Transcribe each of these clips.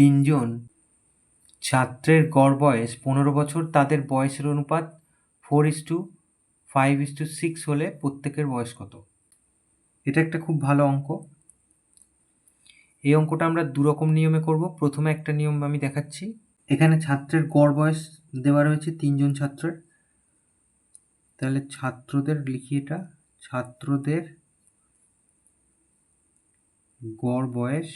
তিনজন ছাত্রের গড় বয়স 15 বছর, তাদের বয়সের অনুপাত 4:5:6 হলে প্রত্যেকের বয়স কত? এটা একটা খুব ভালো অঙ্ক। এই অঙ্কটা আমরা দুরকম নিয়মে করব। প্রথমে একটা নিয়ম আমি দেখাচ্ছি। এখানে ছাত্রের গড় বয়স দেওয়া রয়েছে 3 জন ছাত্রের। তাহলে ছাত্রদের লিখি, এটা ছাত্রদের গড় বয়স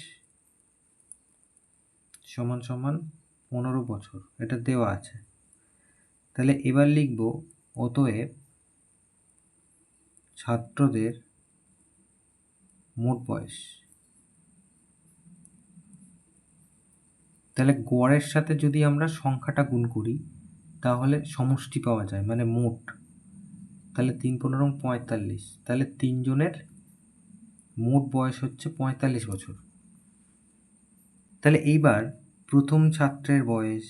সমান সমান 15 বছর, এটা দেওয়া আছে। তাহলে এবার লিখব অতএব ছাত্রদের মোট বয়স। তাহলে গড়ের সাথে যদি আমরা সংখ্যাটা গুণ করি তাহলে সমষ্টি পাওয়া যায়, মানে মোট। তাহলে 3×15 45। তাহলে তিনজনের মোট বয়স হচ্ছে 45 বছর। তাহলে এইবার প্রথম ছাত্রের বয়স,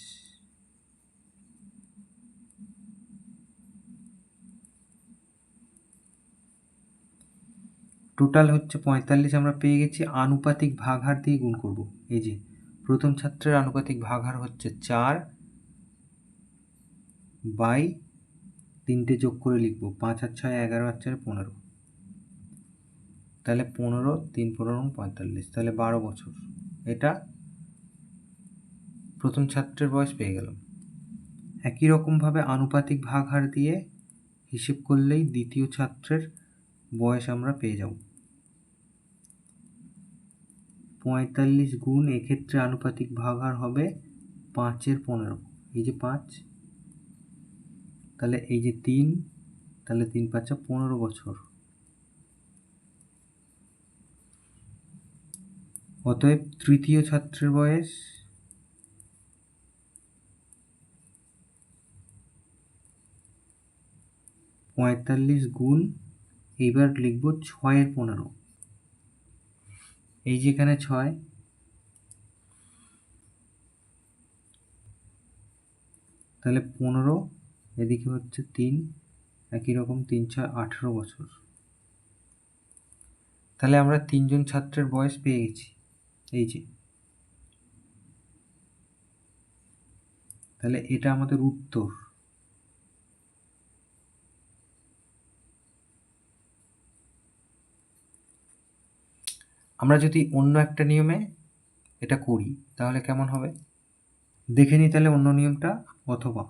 টোটাল হচ্ছে 45, আমরা পেয়ে গেছি। আনুপাতিক ভাগহার দিয়ে গুণ করব। এই যে প্রথম ছাত্রের আনুপাতিক ভাগহার হচ্ছে 4/3 যোগ করে লিখব 5 আর 6 11 আর 4 15। তাহলে 15 3×15 45, তাহলে 12 বছর। এটা প্রথম ছাত্রের বয়স পেয়ে গেলাম। একই রকমভাবে আনুপাতিক ভাগহার দিয়ে হিসেব করলেই দ্বিতীয় ছাত্রের বয়স আমরা পেয়ে যাব। 45 গুণ, এক্ষেত্রে আনুপাতিক ভাগহার হবে 5-এর 15। এই যে 5, তাহলে এই যে 3, তাহলে 3×5 15 বছর। অতএব তৃতীয় ছাত্রের বয়স পঁয়তাল্লিশ গুণ, এইবার লিখব 6-এর 15। এই যেখানে 6, তাহলে 15, এদিকে হচ্ছে 3, একই রকম 3×6 18 বছর। তাহলে আমরা 3 জন ছাত্রের বয়স পেয়ে গেছি। এই যে, তাহলে এটা আমাদের উত্তর। আমরা যদি অন্য একটা নিয়মে এটা করি তাহলে কেমন হবে দেখে নিই। তাহলে অন্য নিয়মটা, অথবা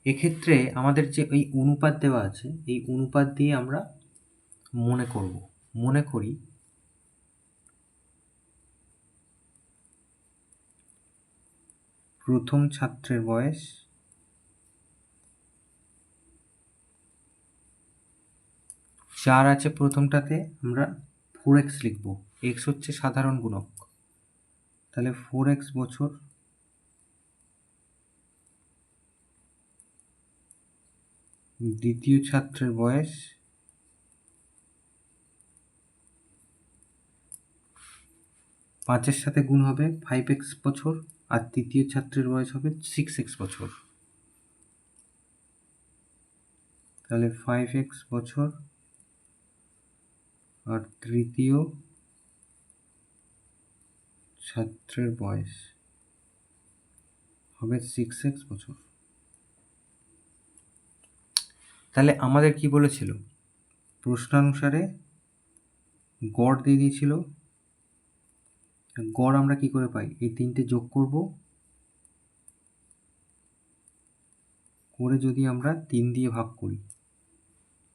এক্ষেত্রে আমাদের যে এই অনুপাত দেওয়া আছে, এই অনুপাত দিয়ে আমরা মনে করব। মনে করি প্রথম ছাত্রের বয়স 4 আছে, প্রথমটাতে আমরা 4x লিখব। x হচ্ছে সাধারণ গুণক, তাহলে 4x বছর। দ্বিতীয় ছাত্রের বয়স 5-এর সাথে গুণ হবে 5x বছর, আর তৃতীয় ছাত্রের বয়স হবে 6x বছর। তাহলে 5x বছর, আর তৃতীয় ছাত্রের বয়স হবে 6x বছর। তাহলে আমাদের কি বলেছিল, প্রশ্নানুসারে গড় দিয়ে দিয়েছিল। গড় আমরা কি করে পাই, এই তিনটে যোগ করব, করে যদি আমরা 3 দিয়ে ভাগ করি,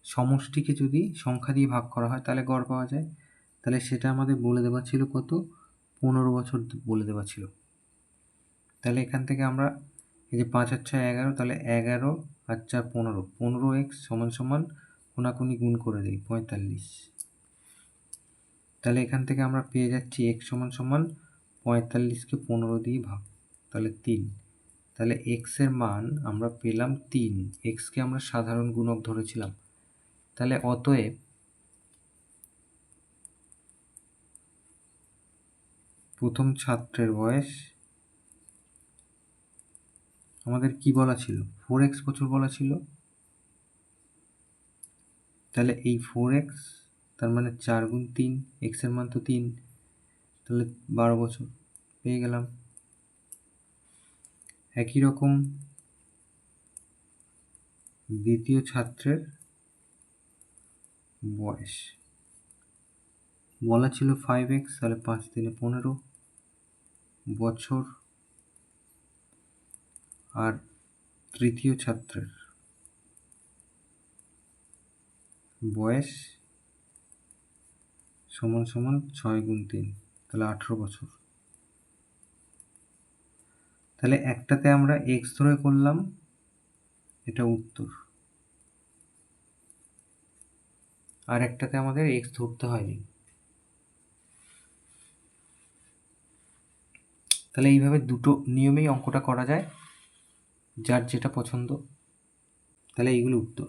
সমষ্টিকে যদি সংখ্যা দিয়ে ভাগ করা হয় তাহলে গড় পাওয়া যায়। তাহলে সেটা আমাদের বলে দেওয়া ছিল কত, 15 বছর বলে দেওয়া ছিল। তাহলে এখান থেকে আমরা এই যে 5 আর 6 11, তাহলে 11 আর 4 15, 15x সমান সমান কোনাকুনি গুণ করে দিই 45। তাহলে এখান থেকে আমরা পেয়ে যাচ্ছি x সমান সমান 45কে 15 দিয়ে ভাগ, তাহলে 3। তাহলে x এর মান আমরা পেলাম 3। x কে আমরা সাধারণ গুণক ধরেছিলাম। তাহলে অতএব প্রথম ছাত্রের বয়স আমাদের কি বলা ছিল, 4x বছর বলা ছিল। তাহলে এই 4x তার মানে 4 গুণ 3, এক্সের মান তো 3, তাহলে 12 বছর পেয়ে গেলাম। একই রকম দ্বিতীয় ছাত্রের বয়স বলা ছিল 5x, তাহলে 5 3 15 বছর। আর তৃতীয় ছাত্রের বয়স সমান সমান 6 গুণ 3, তাহলে 18 বছর। তাহলে একটাতে আমরা x ধরে করলাম, এটা উত্তর, আর একটাতে আমাদের x ধরতে হয়নি। তাহলে এইভাবে দুটো নিয়মেই অঙ্কটা করা যায়, যার যেটা পছন্দ। তাহলে এইগুলো উত্তর।